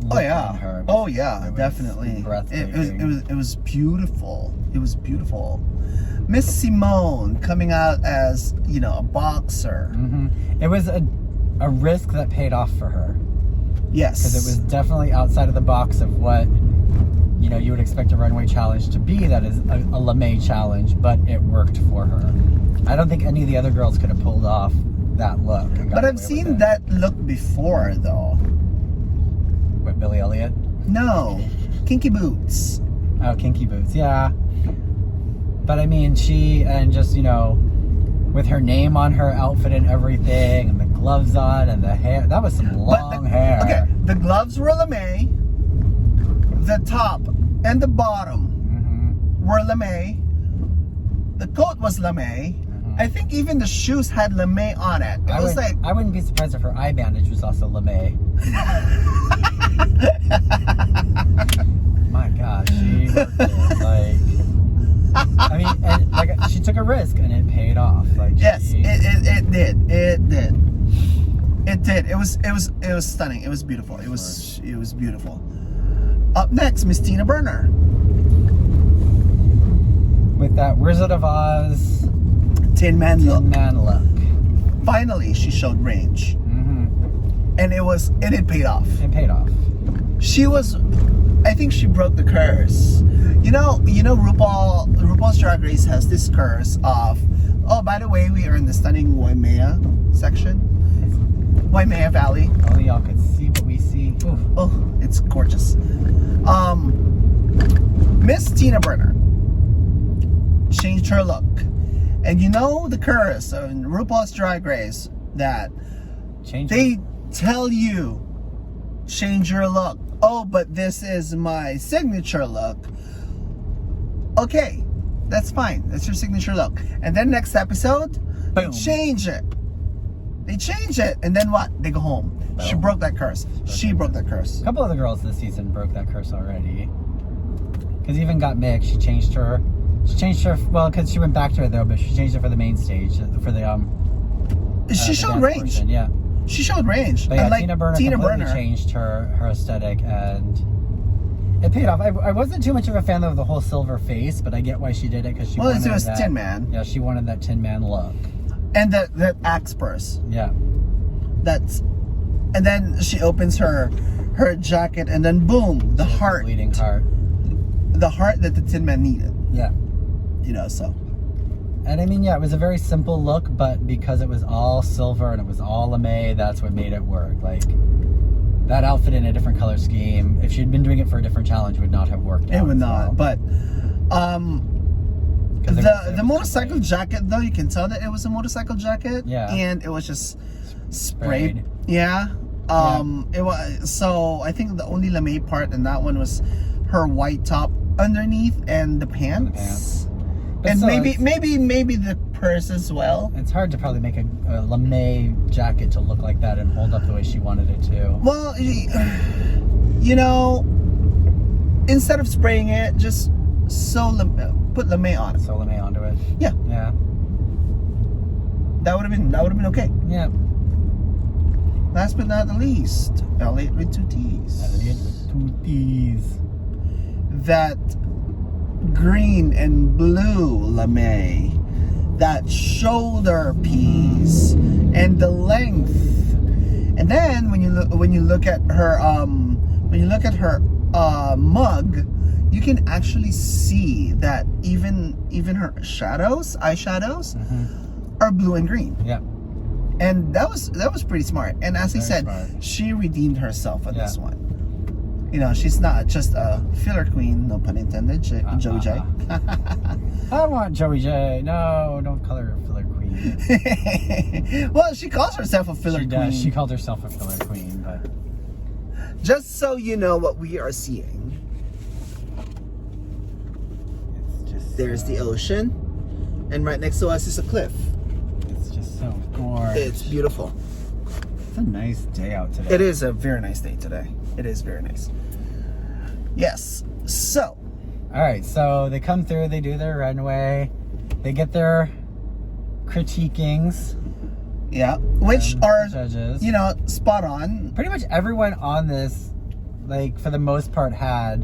Speaker 2: look on her.
Speaker 1: Oh yeah,
Speaker 2: it
Speaker 1: definitely.
Speaker 2: Breathtaking.
Speaker 1: It was beautiful. It was beautiful. Miss Simone coming out as, you know, a boxer.
Speaker 2: It was a risk that paid off for her.
Speaker 1: Yes.
Speaker 2: Because it was definitely outside of the box of what, you know, you would expect a runway challenge to be. That is a LeMay challenge, but it worked for her. I don't think any of the other girls could have pulled off that look.
Speaker 1: But I've seen that look before, though.
Speaker 2: With Billy Elliot?
Speaker 1: No. Kinky Boots.
Speaker 2: Oh, Kinky Boots, yeah. But I mean, just, you know, with her name on her outfit and everything, and the gloves on, and the hair, that was some long hair.
Speaker 1: Okay, the gloves were LeMay. The top and the bottom were LeMay. The coat was LeMay. I think even the shoes had LeMay on it.
Speaker 2: I wouldn't be surprised if her eye bandage was also LeMay. My gosh, she worked it, like. I mean, and, like, she took a risk and it paid off. Like,
Speaker 1: yes, it did. It did. It was stunning. It was beautiful. It was beautiful. Up next, Miss Tina Burner.
Speaker 2: With that Wizard of Oz
Speaker 1: Tin Man look.
Speaker 2: look.
Speaker 1: Finally, she showed range. And it paid off.
Speaker 2: It paid off.
Speaker 1: I think she broke the curse. You know, RuPaul's Drag Race has this curse of, oh, by the way, we are in the stunning Waimea section. Waimea Valley.
Speaker 2: Only y'all could see what we see. Oof.
Speaker 1: Oh, it's gorgeous. Miss Tina Burner changed her look. And you know the curse of RuPaul's Drag Race that they tell you, change your look. Oh, but this is my signature look. Okay, that's fine. That's your signature look. And then next episode,
Speaker 2: Boom.
Speaker 1: Change it. They change it, and then what? They go home.
Speaker 2: Boom.
Speaker 1: She broke that curse. She broke that curse.
Speaker 2: A couple of the girls this season broke that curse already. Because even got Mick, she changed her. Well, because she went back to it though, but she changed it for the main stage for the
Speaker 1: She showed range.
Speaker 2: Portion, yeah.
Speaker 1: She showed range.
Speaker 2: But yeah,
Speaker 1: Unlike
Speaker 2: Tina Burner changed her aesthetic, and it paid off. I wasn't too much of a fan of the whole silver face, but I get why she did it because she wanted
Speaker 1: it was
Speaker 2: that,
Speaker 1: Tin Man.
Speaker 2: Yeah, she wanted that Tin Man look.
Speaker 1: And that axe purse.
Speaker 2: Yeah.
Speaker 1: And then she opens her jacket, and then boom, the heart.
Speaker 2: Bleeding heart.
Speaker 1: The heart that the Tin Man needed.
Speaker 2: Yeah.
Speaker 1: So.
Speaker 2: And I mean, yeah, it was a very simple look, but because it was all silver and it was all lame, that's what made it work. Like, that outfit in a different color scheme, if she'd been doing it for a different challenge, would not have worked out.
Speaker 1: It would not,
Speaker 2: well.
Speaker 1: but the motorcycle jacket, though, you can tell that it was a motorcycle jacket.
Speaker 2: Yeah.
Speaker 1: And it was just sprayed. Yeah. It was, so I think the only lame part in that one was her white top underneath and the pants. And
Speaker 2: so
Speaker 1: maybe the purse as well.
Speaker 2: It's hard to probably make a lame jacket to look like that and hold up the way she wanted it to.
Speaker 1: Well, instead of spraying it, just put lame on it.
Speaker 2: Sew lame onto it.
Speaker 1: Yeah.
Speaker 2: Yeah.
Speaker 1: That would have been okay.
Speaker 2: Yeah.
Speaker 1: Last but not the least, Elliot with 2 T's.
Speaker 2: Elliot with 2 T's.
Speaker 1: That green and blue lame, that shoulder piece, and the length. And then when you look at her mug, you can actually see that even her eyeshadows are blue and green.
Speaker 2: Yeah.
Speaker 1: And that was pretty smart. And as I said,
Speaker 2: smart.
Speaker 1: she redeemed herself on this one. She's not just a filler queen, no pun intended, Joey J.
Speaker 2: I want Joey J. No, don't call her a filler queen.
Speaker 1: Well, she calls herself a filler queen.
Speaker 2: She called herself a filler queen, but
Speaker 1: just so you know what we are seeing.
Speaker 2: it's just
Speaker 1: There's the ocean, and right next to us is a cliff.
Speaker 2: It's just so gorgeous.
Speaker 1: It's beautiful.
Speaker 2: It's a nice day out today.
Speaker 1: It is a very nice day today. It is very nice. Yes. So.
Speaker 2: All right. So they come through. They do their runway. They get their critiquings.
Speaker 1: Yeah. Which are
Speaker 2: judges.
Speaker 1: spot on.
Speaker 2: Pretty much everyone on this, like for the most part, had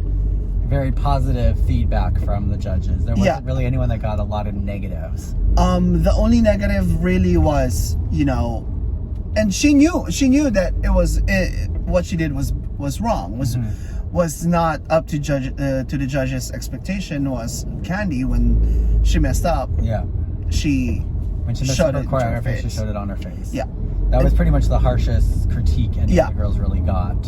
Speaker 2: very positive feedback from the judges. There wasn't really anyone that got a lot of negatives.
Speaker 1: The only negative really was, and she knew that it was what she did was wrong, was not up to the judges' expectation. Was Candy when she messed up.
Speaker 2: Yeah.
Speaker 1: When she messed up her choreography,
Speaker 2: she showed it on her face.
Speaker 1: Yeah.
Speaker 2: That was pretty much the harshest critique any of the girls really got.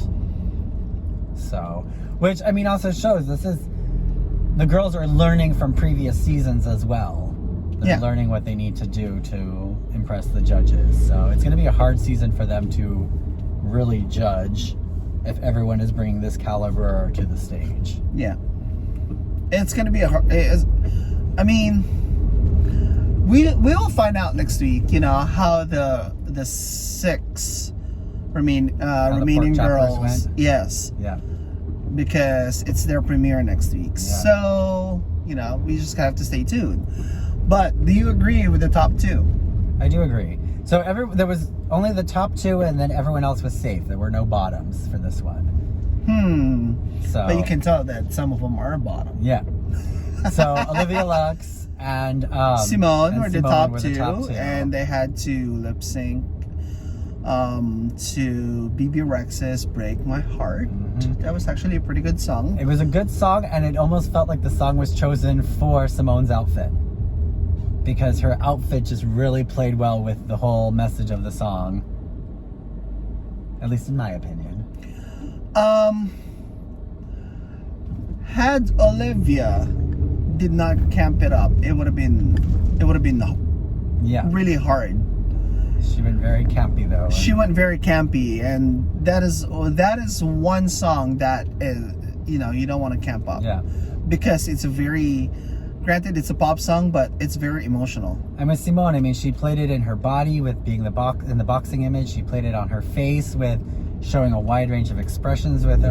Speaker 2: So, which I mean also shows the girls are learning from previous seasons as well. They're learning what they need to do to impress the judges. So it's going to be a hard season for them to really judge if everyone is bringing this caliber to the stage. Yeah.
Speaker 1: It's going to be we'll find out next week, how the 6 remaining girls went. Yes.
Speaker 2: Yeah.
Speaker 1: Because it's their premiere next week. Yeah. So, we just have to stay tuned. But do you agree with the top 2?
Speaker 2: I do agree. So there was only the top 2, and then everyone else was safe. There were no bottoms for this one. So,
Speaker 1: but you can tell that some of them are bottom.
Speaker 2: Yeah. So Olivia Lux and
Speaker 1: Simone were the top two, and they had to lip sync to BB Rex's "Break My Heart." That was actually a pretty good song.
Speaker 2: It was a good song, and it almost felt like the song was chosen for Simone's outfit, because her outfit just really played well with the whole message of the song, at least in my opinion.
Speaker 1: Had Olivia did not camp it up, it would have been really hard.
Speaker 2: She went very campy though.
Speaker 1: She went very campy, and that is one song that is, you don't want to camp up.
Speaker 2: Yeah.
Speaker 1: Because it's a very Granted, it's a pop song, but it's very emotional.
Speaker 2: And with Simone, I mean, she played it in her body with being in the boxing image. She played it on her face with showing a wide range of expressions with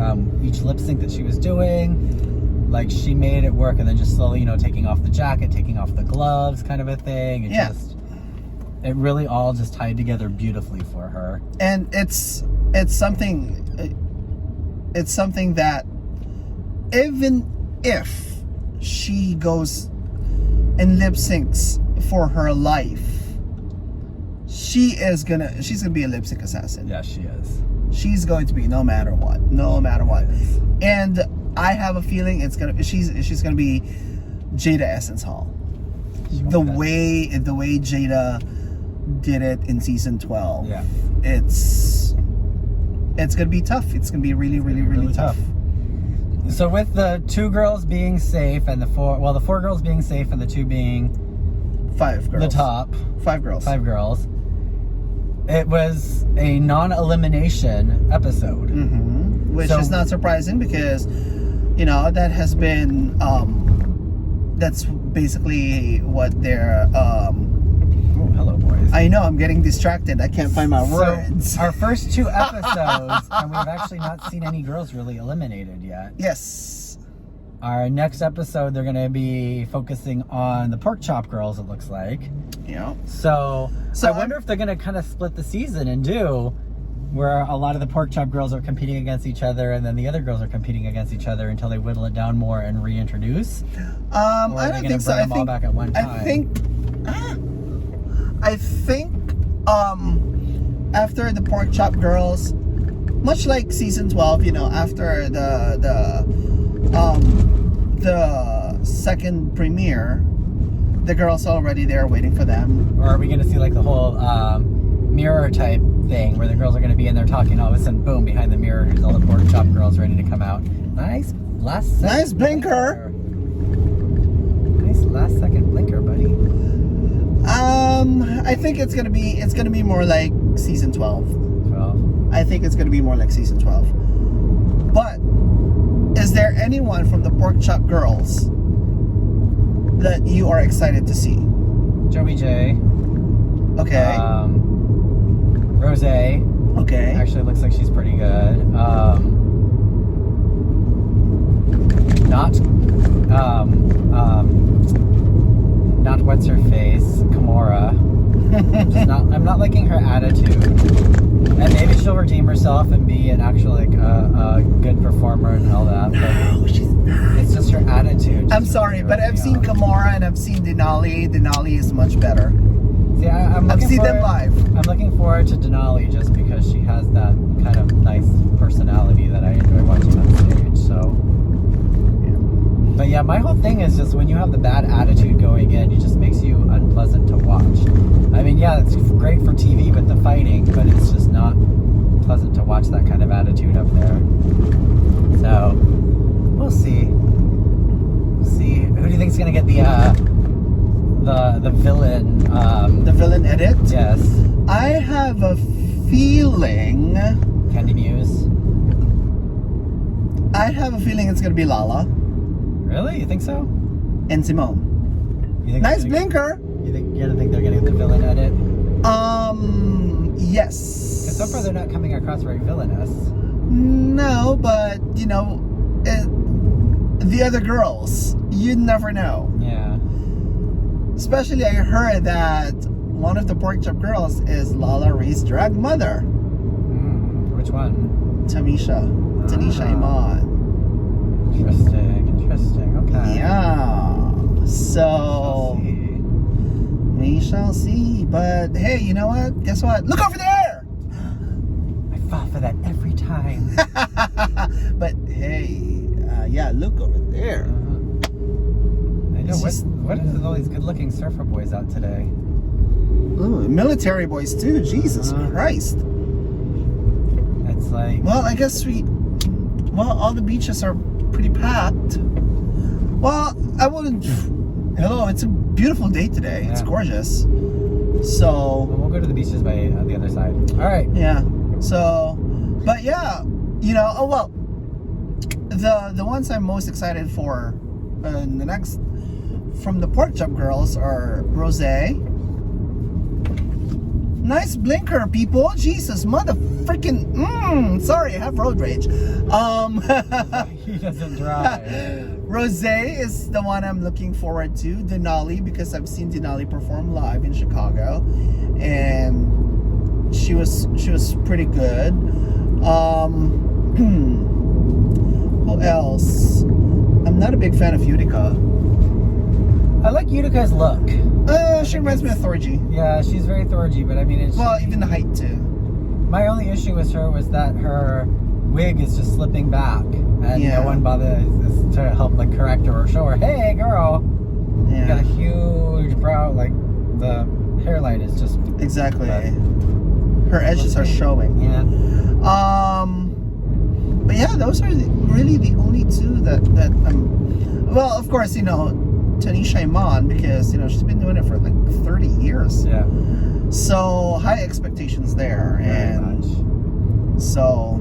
Speaker 2: each lip sync that she was doing. Like, she made it work, and then just slowly, taking off the jacket, taking off the gloves, kind of a thing. It really all just tied together beautifully for her.
Speaker 1: And it's something that even if she goes and lip syncs for her life, she's gonna be a lip sync assassin.
Speaker 2: Yeah, she is.
Speaker 1: She's going to be no matter what. And I have a feeling she's gonna be Jada Essence Hall. The way Jada did it in season 12.
Speaker 2: Yeah.
Speaker 1: It's gonna be tough. It's gonna be really tough.
Speaker 2: So with the 2 girls being safe and the 4 girls being safe and the 2 being
Speaker 1: 5 girls.
Speaker 2: the top
Speaker 1: 5 girls.
Speaker 2: 5 girls. It was a non-elimination episode.
Speaker 1: Mm-hmm. Which is not surprising because, that has been, that's basically what they're,
Speaker 2: hello, boys.
Speaker 1: I know, I'm getting distracted. I can't find my words.
Speaker 2: Our first 2 episodes, and we've actually not seen any girls really eliminated yet.
Speaker 1: Yes.
Speaker 2: Our next episode, they're going to be focusing on the pork chop girls, it looks like.
Speaker 1: Yeah.
Speaker 2: So I wonder if they're going to kind of split the season and do where a lot of the pork chop girls are competing against each other, and then the other girls are competing against each other until they whittle it down more and reintroduce.
Speaker 1: I don't think so.
Speaker 2: Bring them all back at one time?
Speaker 1: I think after the pork chop girls, much like season 12, after the second premiere, the girls are already there waiting for them.
Speaker 2: Or are we going to see like the whole mirror type thing where the girls are going to be in there talking, all of a sudden, boom, behind the mirror, here's all the pork chop girls ready to come out. Nice last second.
Speaker 1: Nice blinker.
Speaker 2: Nice last second blinker, buddy.
Speaker 1: I think it's gonna be more like season 12.
Speaker 2: 12.
Speaker 1: I think it's gonna be more like season 12. But is there anyone from the pork chop girls that you are excited to see?
Speaker 2: Joey J.
Speaker 1: Okay.
Speaker 2: Rose.
Speaker 1: Okay.
Speaker 2: Actually looks like she's pretty good. Not what's her face, Kimura. I'm not liking her attitude. And maybe she'll redeem herself and be an actual a good performer and all that.
Speaker 1: No, she's not.
Speaker 2: It's just her attitude.
Speaker 1: I'm sorry, but I've seen Kimura and I've seen Denali. Denali is much better.
Speaker 2: See, I've
Speaker 1: seen them live.
Speaker 2: I'm looking forward to Denali just because she has that kind of nice personality that I enjoy watching on stage. So. But yeah, my whole thing is just when you have the bad attitude going in, it just makes you unpleasant to watch. I mean, yeah, it's great for TV with the fighting, but it's just not pleasant to watch that kind of attitude up there. So, we'll see. We'll see. Who do you think is going to get the villain?
Speaker 1: The villain edit?
Speaker 2: Yes.
Speaker 1: I have a feeling...
Speaker 2: Candy Muse?
Speaker 1: I have a feeling it's going to be Lala.
Speaker 2: Really? You think so?
Speaker 1: And Simone.
Speaker 2: You think
Speaker 1: nice blinker.
Speaker 2: You don't think they're getting the villain edit?
Speaker 1: Yes.
Speaker 2: Because so far they're not coming across very villainous.
Speaker 1: No, but the other girls, you never know.
Speaker 2: Yeah.
Speaker 1: Especially, I heard that one of the pork chop girls is Lala Ray's drag mother.
Speaker 2: Which one?
Speaker 1: Tanisha Iman.
Speaker 2: Interesting. Okay.
Speaker 1: Yeah. So we shall see. But hey, you know what? Guess what? Look over there!
Speaker 2: I fall for that every time.
Speaker 1: But hey, yeah, look over there.
Speaker 2: I know. What is with all these good-looking surfer boys out today?
Speaker 1: Ooh, military boys too. Jesus Christ.
Speaker 2: It's like...
Speaker 1: Well, I guess all the beaches are pretty packed. Well, I wouldn't... Hello, it's a beautiful day today. Yeah. It's gorgeous. So...
Speaker 2: Well, we'll go to the beaches by the other side. All right.
Speaker 1: Yeah. So... But yeah, the ones I'm most excited for in the next from the Pork Chop girls are Rose. Nice blinker, people. Jesus, mother freaking. Sorry, I have road rage.
Speaker 2: He doesn't drive.
Speaker 1: Rose is the one I'm looking forward to. Denali, because I've seen Denali perform live in Chicago, and she was pretty good. Who else? I'm not a big fan of Utica.
Speaker 2: I like Utica's look.
Speaker 1: She reminds me of Thorgy.
Speaker 2: Yeah, she's very Thorgy, but I mean, it's...
Speaker 1: Well, even the height too.
Speaker 2: My only issue with her was that her wig is just slipping back, and no one bothers to help like correct her or show her, hey girl, you got a huge brow, like the hairline is just...
Speaker 1: Exactly. Her edges are showing.
Speaker 2: Yeah.
Speaker 1: But yeah, those are really the only two that well, of course, you know, Tanisha Iman, because, you know, she's been doing it for like 30 years.
Speaker 2: Yeah.
Speaker 1: So high expectations there.
Speaker 2: Very much.
Speaker 1: So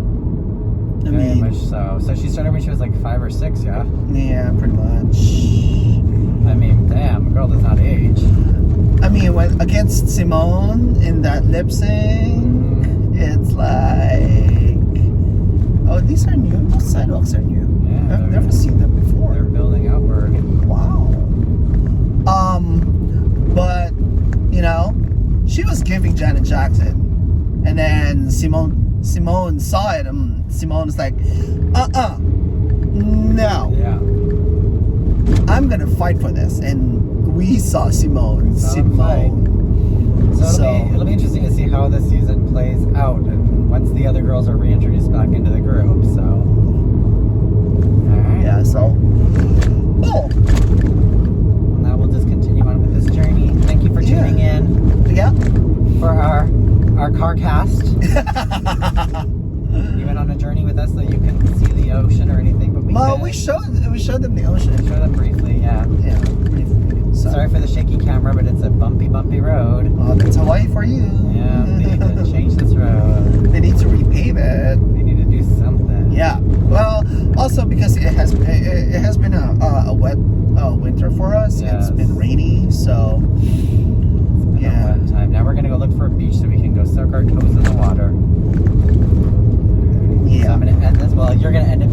Speaker 1: I
Speaker 2: Very
Speaker 1: mean,
Speaker 2: much so. So she started when she was like 5 or 6, yeah?
Speaker 1: Yeah, pretty much.
Speaker 2: I mean, damn, girl does not age.
Speaker 1: I mean, when against Simone in that lip sync, it's like, oh, these are new. Those sidewalks are new.
Speaker 2: Yeah,
Speaker 1: I've never seen them before.
Speaker 2: They're building outward.
Speaker 1: Wow. But you know, she was giving Janet Jackson, and then Simone saw it, and Simone's like, no.
Speaker 2: Yeah.
Speaker 1: I'm gonna fight for this, and we saw Simone.
Speaker 2: So it'll be interesting to see how this season plays out, and once the other girls are reintroduced back into the group. So, all right.
Speaker 1: Yeah. So, cool.
Speaker 2: Well, now we'll just continue on with this journey. Thank you for tuning in.
Speaker 1: Yeah.
Speaker 2: For our Carcast. You went on a journey with us so you couldn't see the ocean or anything, but we
Speaker 1: showed them the ocean.
Speaker 2: Show them briefly, yeah.
Speaker 1: Yeah, briefly. So.
Speaker 2: Sorry for the shaky camera, but it's a bumpy road.
Speaker 1: Oh, that's Hawaii for you.
Speaker 2: Yeah, they need to change this road.
Speaker 1: They need to repave it.
Speaker 2: They need to do something.
Speaker 1: Yeah. Well, also because it has been a wet winter for us.
Speaker 2: Yes.
Speaker 1: It's been rainy, so
Speaker 2: Yeah. Time. Now we're gonna go look for a beach so we can go soak our toes in the water.
Speaker 1: Yeah.
Speaker 2: So I'm gonna end this. Well, you're gonna end it